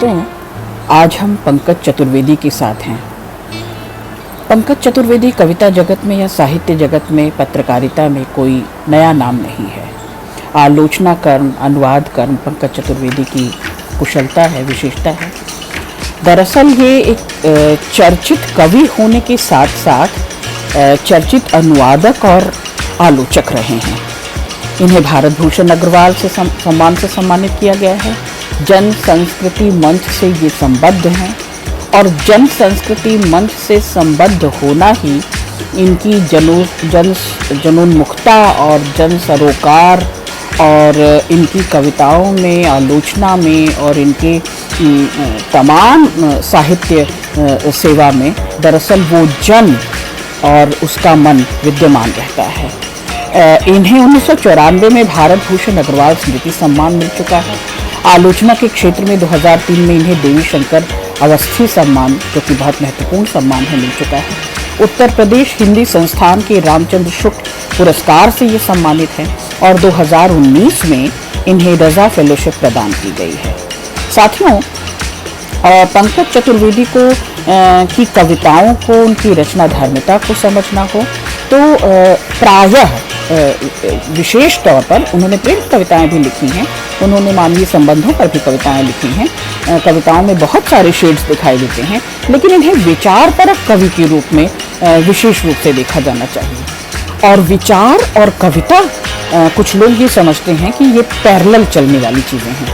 दोस्तों, आज हम पंकज चतुर्वेदी के साथ हैं। पंकज चतुर्वेदी कविता जगत में या साहित्य जगत में, पत्रकारिता में कोई नया नाम नहीं है। आलोचना कर्म, अनुवाद कर्म पंकज चतुर्वेदी की कुशलता है, विशेषता है। दरअसल ये एक चर्चित कवि होने के साथ साथ चर्चित अनुवादक और आलोचक रहे हैं। इन्हें भारत भूषण अग्रवाल से सम्मान से सम्मानित किया गया है। जन संस्कृति मंच से ये संबद्ध हैं और जन संस्कृति मंच से संबद्ध होना ही इनकी जनोन्मुखता और जन सरोकार और इनकी कविताओं में, आलोचना में और इनके तमाम साहित्य सेवा में दरअसल वो जन और उसका मन विद्यमान रहता है। इन्हें 1994 में भारत भूषण अग्रवाल स्मृति सम्मान मिल चुका है। आलोचना के क्षेत्र में 2003 में इन्हें देवी शंकर अवस्थी सम्मान, जो कि बहुत महत्वपूर्ण सम्मान है, मिल चुका है। उत्तर प्रदेश हिंदी संस्थान के रामचंद्र शुक्ल पुरस्कार से ये सम्मानित हैं और 2019 में इन्हें रजा फेलोशिप प्रदान की गई है। साथियों, पंकज चतुर्वेदी को की कविताओं को, उनकी रचना धर्मिता को समझना हो तो प्रायः विशेष तौर पर उन्होंने प्रेम कविताएं भी लिखी हैं, उन्होंने मानवीय संबंधों पर भी कविताएं लिखी हैं। कविताओं में बहुत सारे शेड्स दिखाई देते हैं, लेकिन इन्हें विचारपरक कवि के रूप में विशेष रूप से देखा जाना चाहिए। और विचार और कविता, कुछ लोग ये समझते हैं कि ये पैरेलल चलने वाली चीज़ें हैं।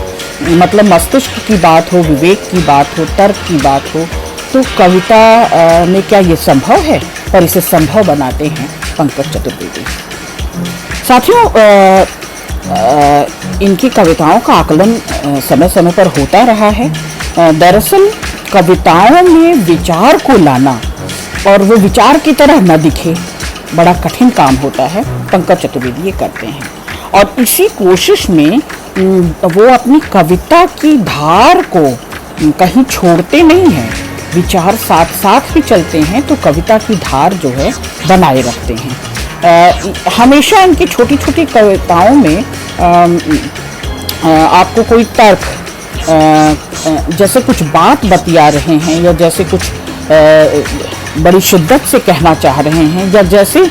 मतलब मस्तिष्क की बात हो, विवेक की बात हो, तर्क की बात हो, तो कविता में क्या ये संभव है? पर इसे संभव बनाते हैं पंकज चतुर्वेदी। साथियों, इनकी कविताओं का आकलन समय समय पर होता रहा है। दरअसल कविताओं में विचार को लाना और वो विचार की तरह न दिखे, बड़ा कठिन काम होता है। पंकज चतुर्वेदी ये करते हैं और इसी कोशिश में वो अपनी कविता की धार को कहीं छोड़ते नहीं हैं। विचार साथ साथ ही चलते हैं तो कविता की धार जो है बनाए रखते हैं। हमेशा इनकी छोटी छोटी कविताओं में आपको कोई तर्क, जैसे कुछ बात बतिया रहे हैं या जैसे कुछ बड़ी शिद्दत से कहना चाह रहे हैं, या जैसे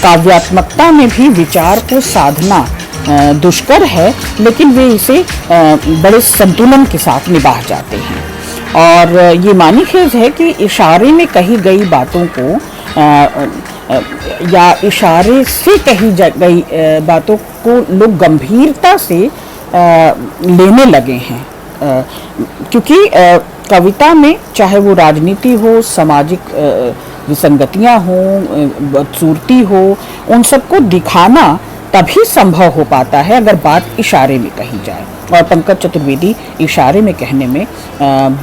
काव्यात्मकता में भी विचार को साधना दुष्कर है, लेकिन वे इसे बड़े संतुलन के साथ निभा जाते हैं। और ये मानी खेज है कि इशारे में कही गई बातों को या इशारे से कही गई बातों को लोग गंभीरता से लेने लगे हैं, क्योंकि कविता में चाहे वो राजनीति हो, सामाजिक विसंगतियां हो, बदसूरती हो, उन सबको दिखाना तभी संभव हो पाता है अगर बात इशारे में कही जाए। और पंकज चतुर्वेदी इशारे में कहने में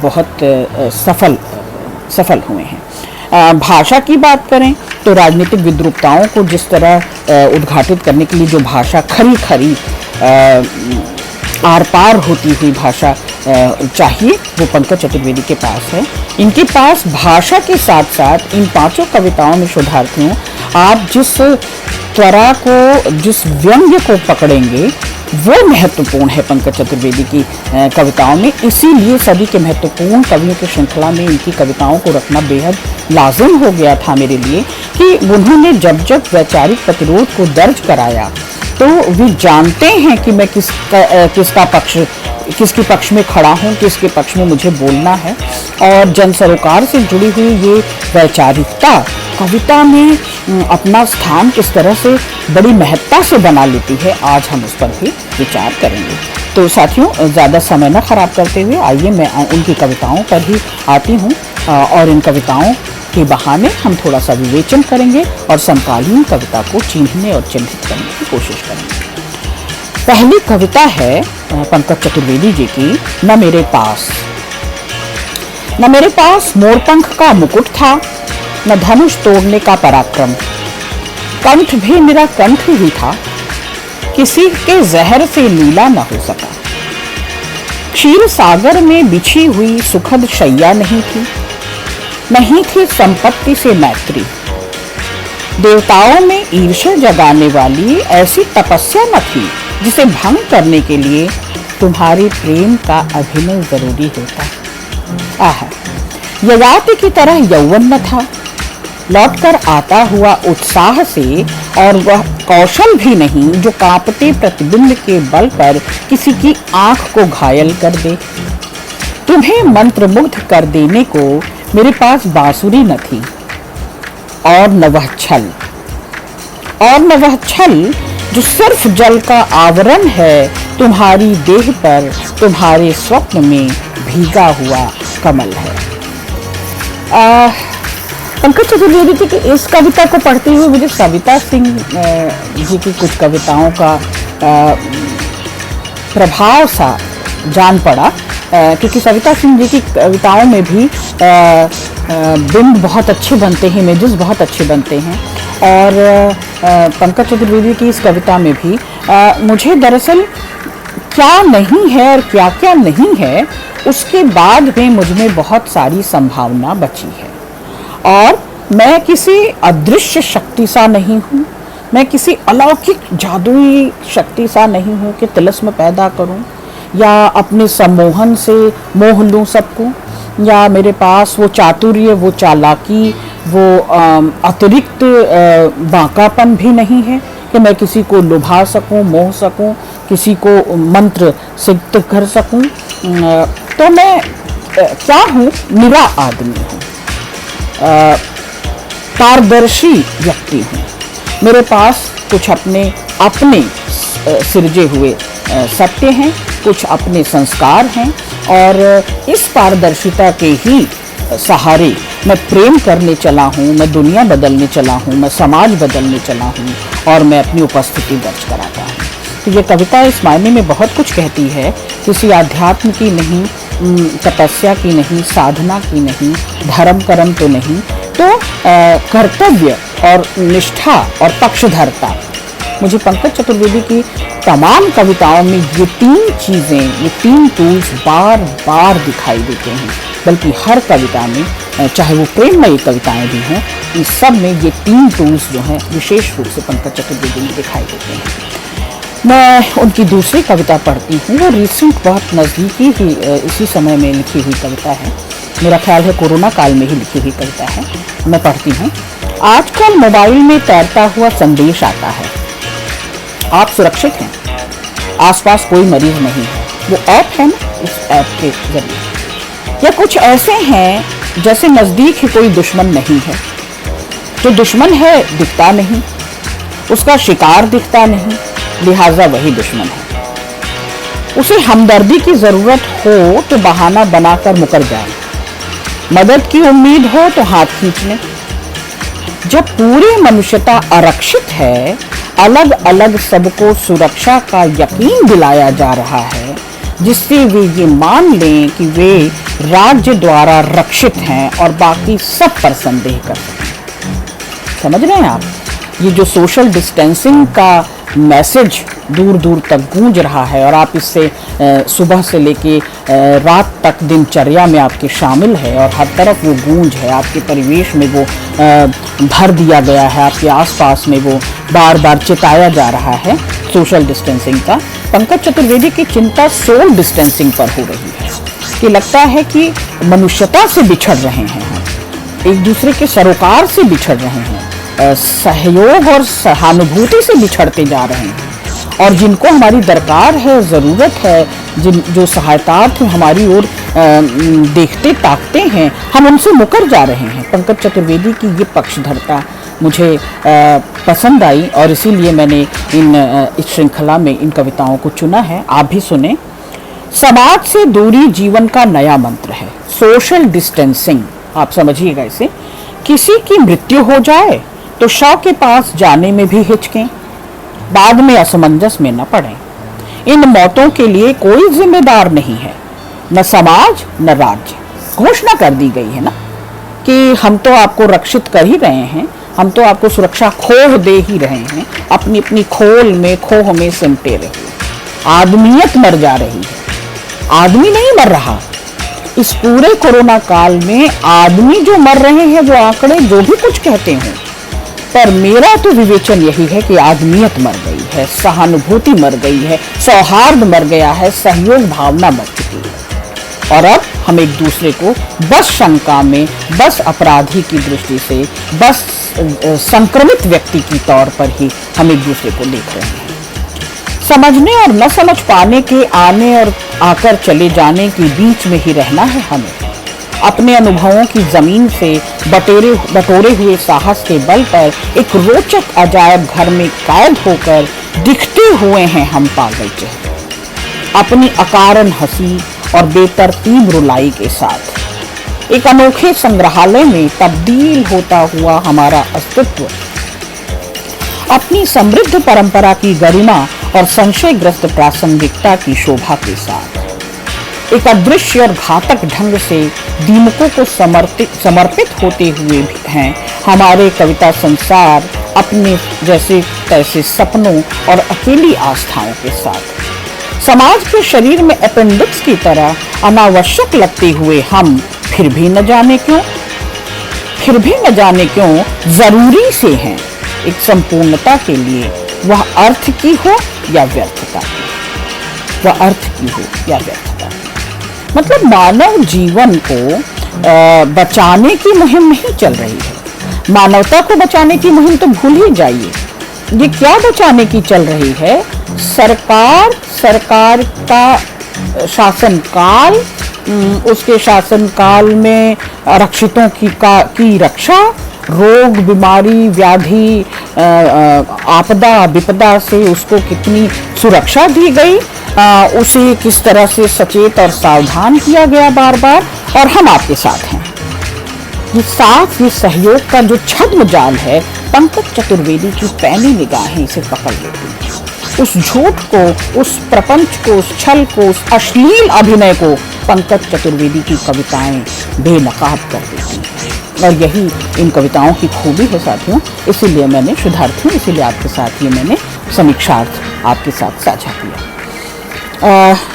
बहुत सफल हुए हैं। भाषा की बात करें तो राजनीतिक विद्रूपताओं को जिस तरह उद्घाटित करने के लिए जो भाषा खरी आर पार होती हुई भाषा चाहिए, वो पंकज चतुर्वेदी के पास है। इनके पास भाषा के साथ साथ इन पांचों कविताओं में शोधार्थियों, आप जिस त्वरा को, जिस व्यंग्य को पकड़ेंगे वो महत्वपूर्ण है पंकज चतुर्वेदी की कविताओं में। इसीलिए सदी के महत्वपूर्ण कवियों की श्रृंखला में इनकी कविताओं को रखना बेहद लाजिम हो गया था मेरे लिए, कि उन्होंने जब जब वैचारिक प्रतिरोध को दर्ज कराया तो वे जानते हैं कि मैं किसके पक्ष में खड़ा हूँ, किसके पक्ष में मुझे बोलना है। और जन सरोकार से जुड़ी हुई ये वैचारिकता कविता में अपना स्थान किस तरह से बड़ी महत्ता से बना लेती है, आज हम उस पर भी विचार करेंगे। तो साथियों, ज़्यादा समय न खराब करते हुए आइए मैं उनकी कविताओं पर ही आती हूँ और इन कविताओं के बहाने हम थोड़ा सा विवेचन करेंगे और समकालीन कविता को चिन्हने और चिन्हित करने की कोशिश करेंगे। पहली कविता है पंकज चतुर्वेदी जी की, न मेरे पास। न मेरे पास मोरपंख का मुकुट था, न धनुष तोड़ने का पराक्रम। कंठ भी मेरा कंठ ही था, किसी के जहर से लीला न हो सका। क्षीर सागर में बिछी हुई सुखद शैया नहीं थी संपत्ति से मैत्री। देवताओं में ईर्ष्या जगाने वाली ऐसी तपस्या न थी जिसे भंग करने के लिए तुम्हारे प्रेम का अभिनय जरूरी होता। आह, ययाति की तरह यौवन न था, लौटकर आता हुआ उत्साह से, और वह कौशल भी नहीं जो कांपते प्रतिबिंब के बल पर किसी की आंख को घायल कर दे। तुम्हें मंत्रमुग्ध कर देने को मेरे पास बांसुरी न थी, और न वह छल जो सिर्फ जल का आवरण है तुम्हारी देह पर, तुम्हारे स्वप्न में भीगा हुआ कमल है। पंकज चतुर्वेदी जी की इस कविता को पढ़ते हुए मुझे सविता सिंह जी की कुछ कविताओं का प्रभाव सा जान पड़ा, क्योंकि सविता सिंह जी की कविताओं में भी बिंब बहुत अच्छे बनते हैं, इमेजेस बहुत अच्छे बनते हैं। और पंकज चतुर्वेदी की इस कविता में भी मुझे दरअसल क्या नहीं है और क्या क्या नहीं है उसके बाद में मुझ में बहुत सारी संभावना बची है। और मैं किसी अदृश्य शक्ति सा नहीं हूँ, मैं किसी अलौकिक जादुई शक्ति सा नहीं हूँ कि तिलिस्म पैदा करूँ या अपने सम्मोहन से मोह लूँ सबको, या मेरे पास वो चातुर्य, वो चालाकी, वो अतिरिक्त बांकापन भी नहीं है कि मैं किसी को लुभा सकूं, मोह सकूं, किसी को मंत्र सिद्ध कर सकूं। तो मैं क्या हूँ? निरा आदमी हूँ, पारदर्शी व्यक्ति हूँ। मेरे पास कुछ अपने सृजे हुए सत्य हैं, कुछ अपने संस्कार हैं, और इस पारदर्शिता के ही सहारे मैं प्रेम करने चला हूँ, मैं दुनिया बदलने चला हूँ, मैं समाज बदलने चला हूँ, और मैं अपनी उपस्थिति दर्ज कराता हूँ। तो ये कविता इस मायने में बहुत कुछ कहती है, किसी आध्यात्म की नहीं, तपस्या की नहीं, साधना की नहीं, धर्म कर्म तो नहीं, तो कर्तव्य और निष्ठा और पक्षधरता। मुझे पंकज चतुर्वेदी की तमाम कविताओं में ये तीन चीज़ें, ये तीन टूल्स बार बार दिखाई देते हैं। बल्कि हर कविता में, चाहे वो प्रेममयी कविताएं भी हों, इन सब में ये तीन टूल्स जो हैं विशेष रूप से पंकज चतुर्वेदी में दिखाई देते हैं। मैं उनकी दूसरी कविता पढ़ती हूँ, वो रिसेंट बहुत नज़दीकी ही इसी समय में लिखी हुई कविता है, मेरा ख्याल है कोरोना काल में ही लिखी हुई कविता है। मैं पढ़ती हूँ। आजकल मोबाइल में तैरता हुआ संदेश आता है, आप सुरक्षित हैं, आसपास कोई मरीज नहीं है। वो ऐप है ना, इस ऐप के जरिए, या कुछ ऐसे हैं जैसे नज़दीक ही कोई दुश्मन नहीं है। जो दुश्मन है दिखता नहीं, उसका शिकार दिखता नहीं, लिहाजा वही दुश्मन है। उसे हमदर्दी की ज़रूरत हो तो बहाना बनाकर मुकर जाए, मदद की उम्मीद हो तो हाथ खींच ले। जब पूरी मनुष्यता आरक्षित है, अलग अलग सबको सुरक्षा का यकीन दिलाया जा रहा है, जिससे वे ये मान लें कि वे राज्य द्वारा रक्षित हैं और बाकी सब पर संदेह कर सकें। समझ रहे हैं आप? ये जो सोशल डिस्टेंसिंग का मैसेज दूर दूर तक गूंज रहा है, और आप इससे सुबह से लेके रात तक दिनचर्या में आपके शामिल है, और हर तरफ वो गूंज है, आपके परिवेश में वो भर दिया गया है, आपके आसपास में वो बार बार चिताया जा रहा है सोशल डिस्टेंसिंग का। पंकज चतुर्वेदी की चिंता सोल डिस्टेंसिंग पर हो रही है, कि लगता है कि मनुष्यता से बिछड़ रहे हैं हम, एक दूसरे के सरोकार से बिछड़ रहे हैं, सहयोग और सहानुभूति से बिछड़ते जा रहे हैं, और जिनको हमारी दरकार है, ज़रूरत है, जो सहायतार्थ हमारी ओर देखते ताकते हैं, हम उनसे मुकर जा रहे हैं। पंकज चतुर्वेदी की ये पक्षधरता मुझे पसंद आई, और इसीलिए मैंने इस श्रृंखला में इन कविताओं को चुना है। आप भी सुने। समाज से दूरी जीवन का नया मंत्र है, सोशल डिस्टेंसिंग। आप समझिएगा इसे। किसी की मृत्यु हो जाए तो शव के पास जाने में भी हिचकें, बाद में असमंजस में न पड़ें। इन मौतों के लिए कोई जिम्मेदार नहीं है, न समाज न राज्य। घोषणा कर दी गई है ना कि हम तो आपको रक्षित कर ही रहे हैं, हम तो आपको सुरक्षा खोह दे ही रहे हैं, अपनी अपनी खोल में खोह में सिमटे रहे। आदमियत मर जा रही है, आदमी नहीं मर रहा। इस पूरे कोरोना काल में आदमी जो मर रहे हैं, वो आंकड़े जो भी कुछ कहते हैं, पर मेरा तो विवेचन यही है कि आदमियत मर गई है, सहानुभूति मर गई है, सौहार्द मर गया है, सहयोग भावना मर चुकी है। और अब हम एक दूसरे को बस शंका में, बस अपराधी की दृष्टि से, बस संक्रमित व्यक्ति की तौर पर ही हम एक दूसरे को देख रहे हैं। समझने और न समझ पाने के, आने और आकर चले जाने के बीच में ही रहना है हमें। अपने अनुभवों की जमीन से बटोरे हुए साहस के बल पर एक रोचक अजायब घर में कैद होकर दिखते हुए हैं हम पागल चेहरे, अपनी अकारण हंसी और बेतरतीब रुलाई के साथ एक अनोखे संग्रहालय में तब्दील होता हुआ हमारा अस्तित्व अपनी समृद्ध परंपरा की गरिमा और संशयग्रस्त प्रासंगिकता की शोभा के साथ एक अदृश्य और घातक ढंग से दीमकों को समर्पित होते हुए भी हैं हमारे कविता संसार अपने जैसे तैसे सपनों और अकेली आस्थाओं के साथ। समाज के शरीर में अपेंडिक्स की तरह अनावश्यक लगते हुए हम फिर भी न जाने क्यों जरूरी से हैं एक संपूर्णता के लिए, वह अर्थ की हो या व्यर्थता की। मतलब मानव जीवन को बचाने की मुहिम नहीं चल रही है। मानवता को बचाने की मुहिम तो भूल ही जाइए। ये क्या बचाने की चल रही है? सरकार का शासनकाल, उसके शासनकाल में आरक्षितों की रक्षा, रोग, बीमारी, व्याधि, आपदा विपदा से उसको कितनी सुरक्षा दी गई, उसे किस तरह से सचेत और सावधान किया गया बार बार, और हम आपके साथ हैं। ये सहयोग का जो छद्म जाल है, पंकज चतुर्वेदी की पैनी निगाहें इसे पकड़ लेती हैं। उस झूठ को, उस प्रपंच को, उस छल को, उस अश्लील अभिनय को पंकज चतुर्वेदी की कविताएं बेनकाब कर देती हैं। और यही इन कविताओं की खूबी है साथियों। इसीलिए मैंने इसीलिए आपके साथ ये मैंने समीक्षार्थ आपके साथ साझा किया।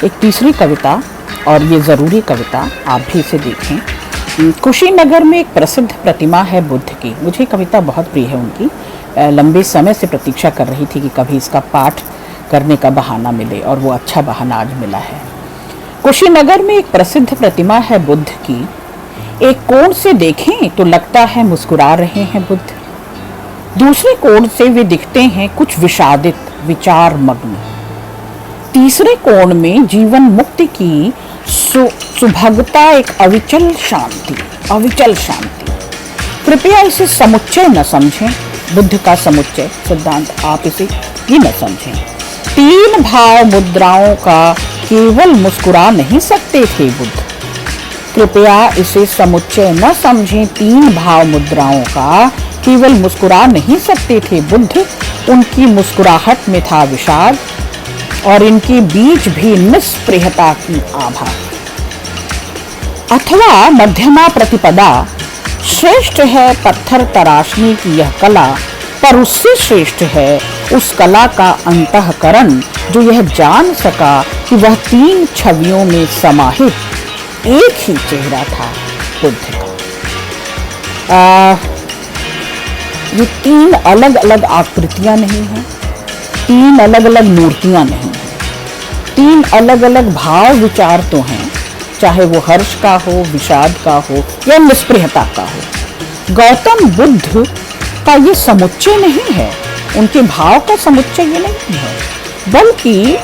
एक तीसरी कविता, और ये ज़रूरी कविता, आप भी इसे देखें। कुशीनगर में एक प्रसिद्ध प्रतिमा है बुद्ध की। मुझे कविता बहुत प्रिय है उनकी। लंबे समय से प्रतीक्षा कर रही थी कि कभी इसका पाठ करने का बहाना मिले, और वो अच्छा बहाना आज मिला है। कुशीनगर में एक प्रसिद्ध प्रतिमा है बुद्ध की। एक कोण से देखें तो लगता है मुस्कुरा रहे हैं बुद्ध, दूसरे कोण से वे दिखते हैं कुछ विषादित, विचार मग्न। तीसरे कोण में जीवन मुक्ति की सुभगता, एक अविचल शांति। कृपया इसे समुच्चय न समझें, बुद्ध का समुच्चय सिद्धांत, आप इसे ही न समझें। 3 भाव मुद्राओं का केवल मुस्कुरा नहीं सकते थे बुद्ध। कृपया इसे समुच्चय न समझें, 3 भाव मुद्राओं का केवल मुस्कुरा नहीं सकते थे बुद्ध। उनकी मुस्कुराहट में था विषाद, और इनके बीच भी निस्पृहता की आभा। अथवा मध्यमा प्रतिपदा, श्रेष्ठ है पत्थर तराशने की यह कला, पर उससे श्रेष्ठ है उस कला का अंतःकरण जो यह जान सका कि वह 3 छवियों में समाहित एक ही चेहरा था बुद्ध का। ये 3 अलग अलग आकृतियां नहीं हैं, 3 अलग अलग मूर्तियां नहीं हैं, 3 अलग अलग भाव विचार तो हैं, चाहे वो हर्ष का हो, विषाद का हो, या निस्पृहता का हो। गौतम बुद्ध का ये समुच्चय नहीं है, उनके भाव का समुच्चय ये नहीं है, बल्कि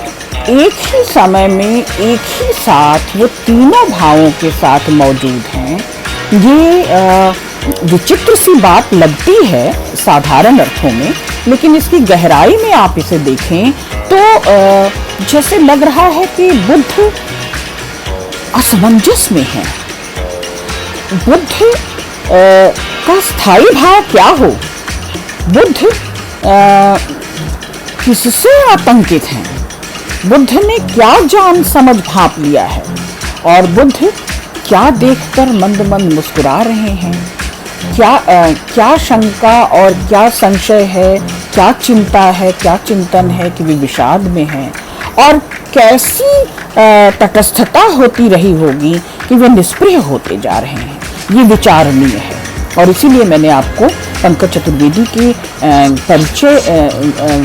एक ही समय में एक ही साथ वो तीनों भावों के साथ मौजूद हैं। ये विचित्र सी बात लगती है साधारण अर्थों में, लेकिन इसकी गहराई में आप इसे देखें तो जैसे लग रहा है कि बुद्ध असमंजस में है। बुद्ध का स्थायी भाव क्या हो? बुद्ध किससे आतंकित हैं? बुद्ध ने क्या जान समझ भांप लिया है? और बुद्ध क्या देखकर मंद मंद मुस्कुरा रहे हैं? क्या शंका और क्या संशय है, क्या चिंता है, क्या चिंतन है कि वे विषाद में हैं? और कैसी तटस्थता होती रही होगी कि वे निष्प्रिय होते जा रहे हैं? ये विचारणीय है। और इसीलिए मैंने आपको पंकज चतुर्वेदी के परिचय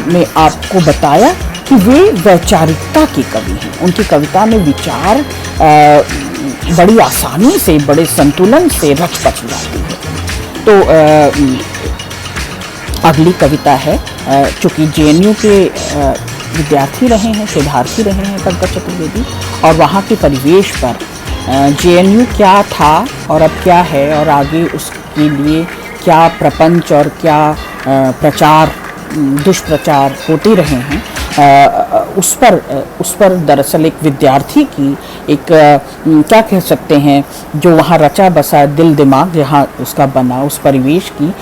में आपको बताया कि वे वैचारिकता के कवि हैं। उनकी कविता में विचार बड़ी आसानी से, बड़े संतुलन से रच पच जाती है। तो अगली कविता है, चूँकि JNU के विद्यार्थी रहे हैं, शोधार्थी रहे हैं पंकज चतुर्वेदी, और वहाँ के परिवेश पर JNU क्या था और अब क्या है, और आगे उसके लिए क्या प्रपंच और क्या प्रचार, दुष्प्रचार होते रहे हैं, उस पर दरअसल एक विद्यार्थी की एक क्या कह सकते हैं, जो वहाँ रचा बसा दिल दिमाग जहाँ उसका बना, उस परिवेश की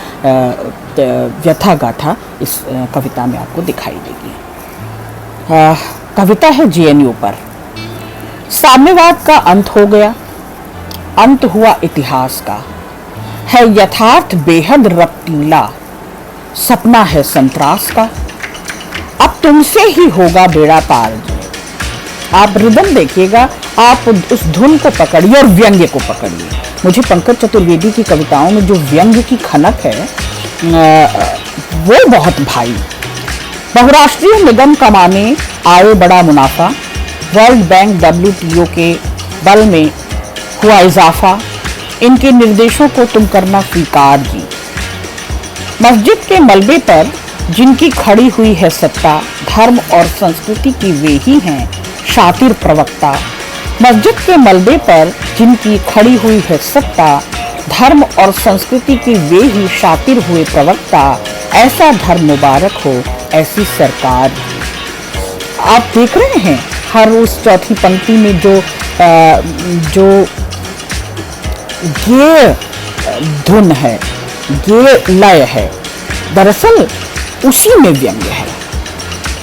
व्यथा गाथा इस कविता में आपको दिखाई देगी। कविता है JNU पर। साम्यवाद का अंत हो गया, अंत हुआ इतिहास का, है यथार्थ बेहद रपटीला, सपना है संतरास का, अब तुमसे ही होगा बेड़ा पार। आप रिदम देखिएगा, आप उस धुन को पकड़िए और व्यंग्य को पकड़िए। मुझे पंकज चतुर्वेदी की कविताओं में जो व्यंग्य की खनक है वो बहुत भाई। बहुराष्ट्रीय निगम कमाने आए बड़ा मुनाफा, वर्ल्ड बैंक WTO के बल में हुआ इजाफा, इनके निर्देशों को तुम करना स्वीकार जी। मस्जिद के मलबे पर जिनकी खड़ी हुई है सत्ता, धर्म और संस्कृति की वे ही हैं शातिर प्रवक्ता। मस्जिद के मलबे पर जिनकी खड़ी हुई है सत्ता, धर्म और संस्कृति की वे ही शातिर हुए प्रवक्ता, ऐसा धर्म मुबारक हो ऐसी सरकार। आप देख रहे हैं हर उस चौथी पंक्ति में जो ये धुन है, ये लय है, दरअसल उसी में व्यंग्य है,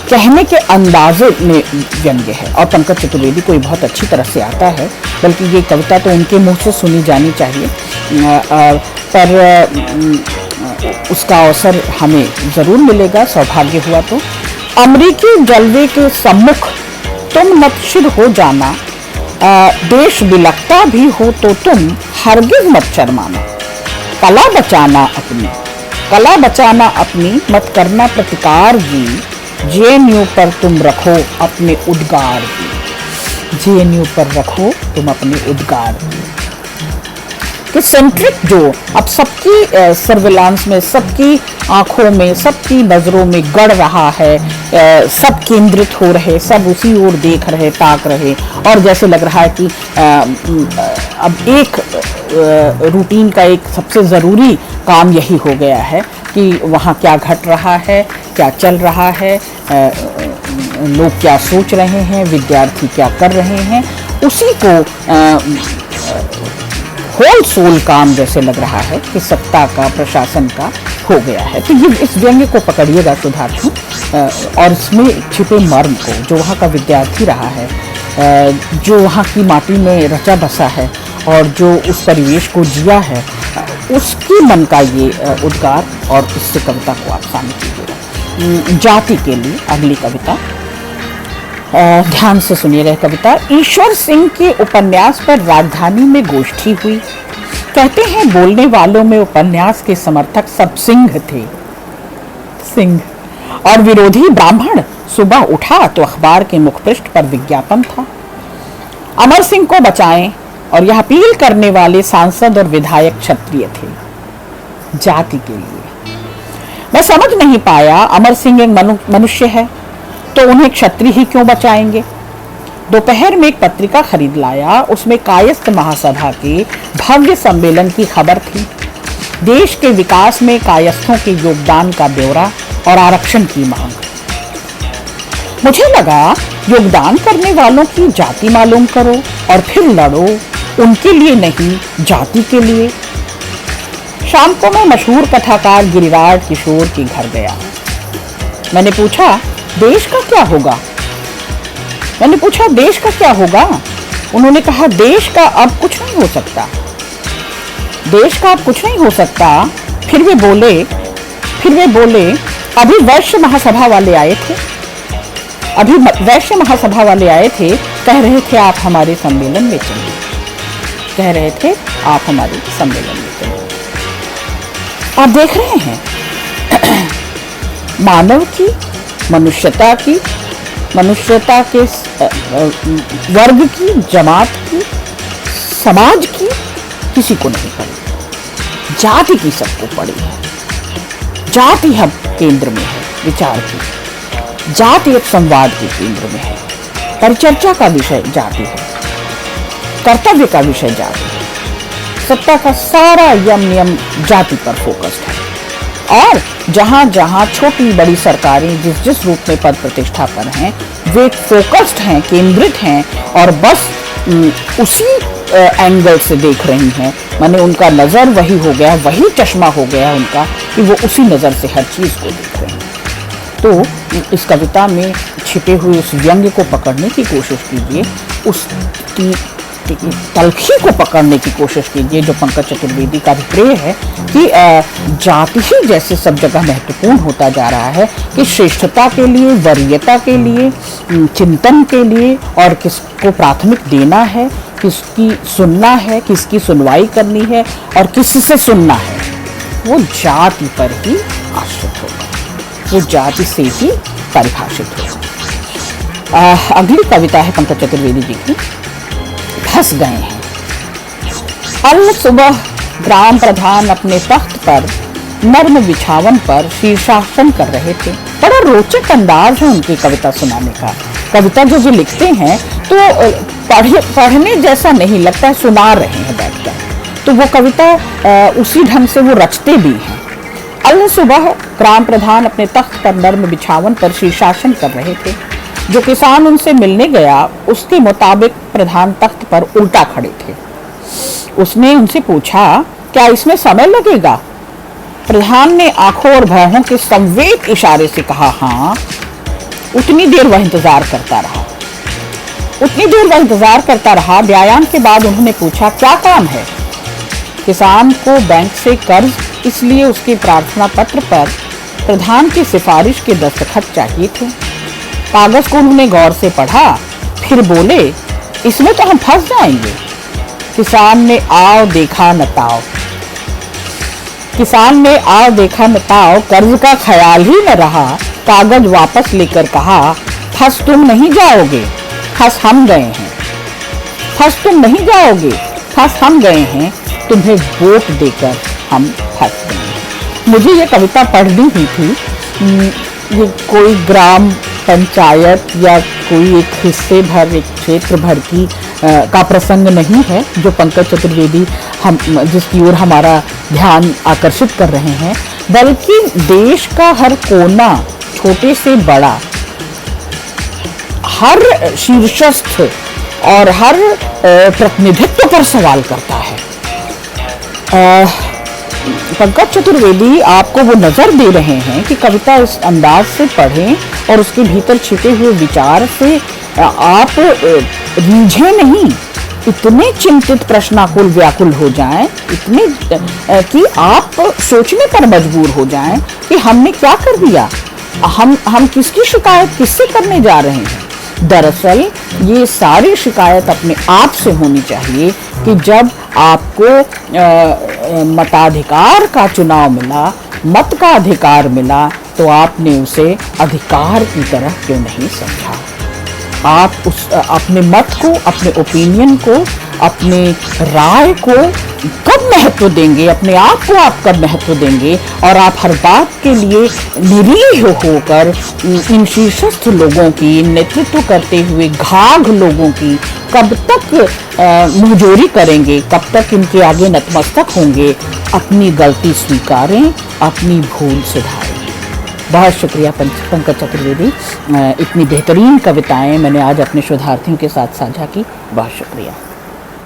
कहने के अंदाजे में व्यंग्य है। और पंकज चतुर्वेदी को बहुत अच्छी तरह से आता है, बल्कि ये कविता तो उनके मुंह से सुनी जानी चाहिए, पर उसका अवसर हमें ज़रूर मिलेगा, सौभाग्य हुआ तो। अमरीकी जलवे के सम्मुख तुम नतशिर हो जाना, देश बिलखता भी हो तो तुम हरगिज मत शर्माना। कला बचाना अपनी मत करना प्रतिकार जी, JNU पर तुम रखो अपने उद्गार जी। JNU पर रखो तुम अपने उद्गार जी। कि सेंट्रिक जो अब सबकी सर्विलांस में, सबकी आंखों में, सबकी नज़रों में गड़ रहा है, सब केंद्रित हो रहे, सब उसी ओर देख रहे, ताक रहे, और जैसे लग रहा है कि अब एक रूटीन का एक सबसे ज़रूरी काम यही हो गया है कि वहाँ क्या घट रहा है, क्या चल रहा है, लोग क्या सोच रहे हैं, विद्यार्थी क्या कर रहे हैं, उसी को होल सोल काम जैसे लग रहा है कि सत्ता का, प्रशासन का हो गया है। तो ये इस व्यंग्य को पकड़िएगा शोधार्थी, और इसमें छिपे मर्म को, जो वहाँ का विद्यार्थी रहा है, जो वहाँ की माटी में रचा बसा है और जो उस परिवेश को जिया है, उसकी मन का ये उद्गार, और इससे कविता को आप शामिल कीजिएगा। जाति के लिए अगली कविता, ध्यान से सुनिएगा कविता। ईश्वर सिंह के उपन्यास पर राजधानी में गोष्ठी हुई। कहते हैं बोलने वालों में उपन्यास के समर्थक सब सिंह थे, सिंह, और विरोधी ब्राह्मण। सुबह उठा तो अखबार के मुखपृष्ठ पर विज्ञापन था, अमर सिंह को बचाएं, और यह अपील करने वाले सांसद और विधायक क्षत्रिय थे। जाति के लिए मैं समझ नहीं पाया, अमर सिंह एक मनुष्य है तो उन्हें क्षत्रिय ही क्यों बचाएंगे। दोपहर में एक पत्रिका खरीद लाया, उसमें कायस्थ महासभा के भव्य सम्मेलन की खबर थी, देश के विकास में कायस्थों के योगदान का ब्यौरा और आरक्षण की मांग। मुझे लगा योगदान करने वालों की जाति मालूम करो और फिर लड़ो, उनके लिए नहीं, जाति के लिए। शाम को मैं मशहूर कथाकार गिरिराज किशोर के घर गया। मैंने पूछा देश का क्या होगा। उन्होंने कहा देश का अब कुछ नहीं हो सकता, देश का अब कुछ नहीं हो सकता। फिर वे बोले अभी वैश्य महासभा वाले आए थे, कह रहे थे आप हमारे सम्मेलन में चलिए, आप देख रहे हैं मानव की, मनुष्यता की, मनुष्यता के वर्ग की, जमात की, समाज की किसी को नहीं पड़ी, जाति की सबको पड़ी है। जाति अब केंद्र में है विचार की, जाति अब संवाद के केंद्र में है, परिचर्चा का विषय जाति है, कर्तव्य का विषय जाति है, सत्ता का सारा यम नियम जाति पर फोकस्ड है। और जहां जहां छोटी बड़ी सरकारें जिस जिस रूप में पद प्रतिष्ठा पर हैं, वे फोकस्ड हैं, केंद्रित हैं और बस उसी एंगल से देख रही हैं। माने उनका नज़र वही हो गया, वही चश्मा हो गया उनका कि वो उसी नज़र से हर चीज़ को देख रहे हैं। तो इस कविता में छिपे हुए उस व्यंग्य को पकड़ने की कोशिश कीजिए, उसकी तलखी को पकड़ने की कोशिश कीजिए जो पंकज चतुर्वेदी का अभिप्राय है कि जाति ही जैसे सब जगह महत्वपूर्ण होता जा रहा है कि श्रेष्ठता के लिए, वरीयता के लिए, चिंतन के लिए और किसको प्राथमिक देना है, किसकी सुनना है, किसकी सुनवाई करनी है और किससे सुनना है, वो जाति पर ही आश्रित होगा, वो जाति से ही परिभाषित होगा। अगली कविता है पंकज चतुर्वेदी जी की, फंस गए हैं। कल सुबह ग्राम प्रधान अपने तख्त पर नर्म बिछावन पर शीर्षासन कर रहे थे। बड़ा रोचक अंदाज है उनकी कविता सुनाने का। कविता जो लिखते हैं तो पढ़ने जैसा नहीं लगता है, सुना रहे हैं बैठकर। तो वो कविता उसी ढंग से वो रचते भी हैं। कल सुबह ग्राम प्रधान अपने तख्त पर नर्म बिछावन पर शीर्षासन कर रहे थे। जो किसान उनसे मिलने गया उसके मुताबिक प्रधान तख्त पर उल्टा खड़े थे। उसने उनसे पूछा, क्या इसमें समय लगेगा? प्रधान ने आंखों और भौहों के संवेद इशारे से कहा, हाँ। उतनी देर वह इंतजार करता रहा। व्यायाम के बाद उन्होंने पूछा, क्या काम है? किसान को बैंक से कर्ज, इसलिए उसके प्रार्थना पत्र पर प्रधान की सिफारिश के दस्तखत चाहिए थे। कागज को उन्होंने गौर से पढ़ा, फिर बोले, इसमें तो हम फंस जाएंगे। किसान ने आओ देखा न ताओ, कर्ज का ख्याल ही न रहा। कागज वापस लेकर कहा, फंस तुम नहीं जाओगे, फंस हम गए हैं, तुम्हें वोट देकर हम फंस गए हैं। मुझे ये कविता पढ़नी ही थी। ये कोई ग्राम पंचायत या कोई एक हिस्से भर, एक क्षेत्र भर की का प्रसंग नहीं है जो पंकज चतुर्वेदी जिसकी ओर हमारा ध्यान आकर्षित कर रहे हैं, बल्कि देश का हर कोना, छोटे से बड़ा, हर शीर्षस्थ और हर प्रतिनिधित्व पर सवाल करता है। पंकज चतुर्वेदी आपको वो नज़र दे रहे हैं कि कविता इस अंदाज से पढ़ें और उसके भीतर छिपे हुए विचार से आप रीझे नहीं, इतने चिंतित, प्रश्नाकुल, व्याकुल हो जाएं, इतने कि आप सोचने पर मजबूर हो जाएं कि हमने क्या कर दिया, हम किसकी शिकायत किससे करने जा रहे हैं। दरअसल ये सारी शिकायत अपने आप से होनी चाहिए कि जब आपको मताधिकार का चुनाव मिला, मत का अधिकार मिला, तो आपने उसे अधिकार की तरह क्यों नहीं समझा। आप अपने मत को, अपने ओपिनियन को, अपने राय को कब महत्व देंगे, अपने आप को आप कब महत्व देंगे, और आप हर बात के लिए निरीह होकर इन शीर्षस्थ लोगों की, नेतृत्व करते हुए घाघ लोगों की कब तक मुंहजोरी करेंगे, कब तक इनके आगे नतमस्तक होंगे। अपनी गलती स्वीकारें, अपनी भूल सुधारें। बहुत शुक्रिया पंकज चतुर्वेदी, इतनी बेहतरीन कविताएं मैंने आज अपने शोधार्थियों के साथ साझा की। बहुत शुक्रिया।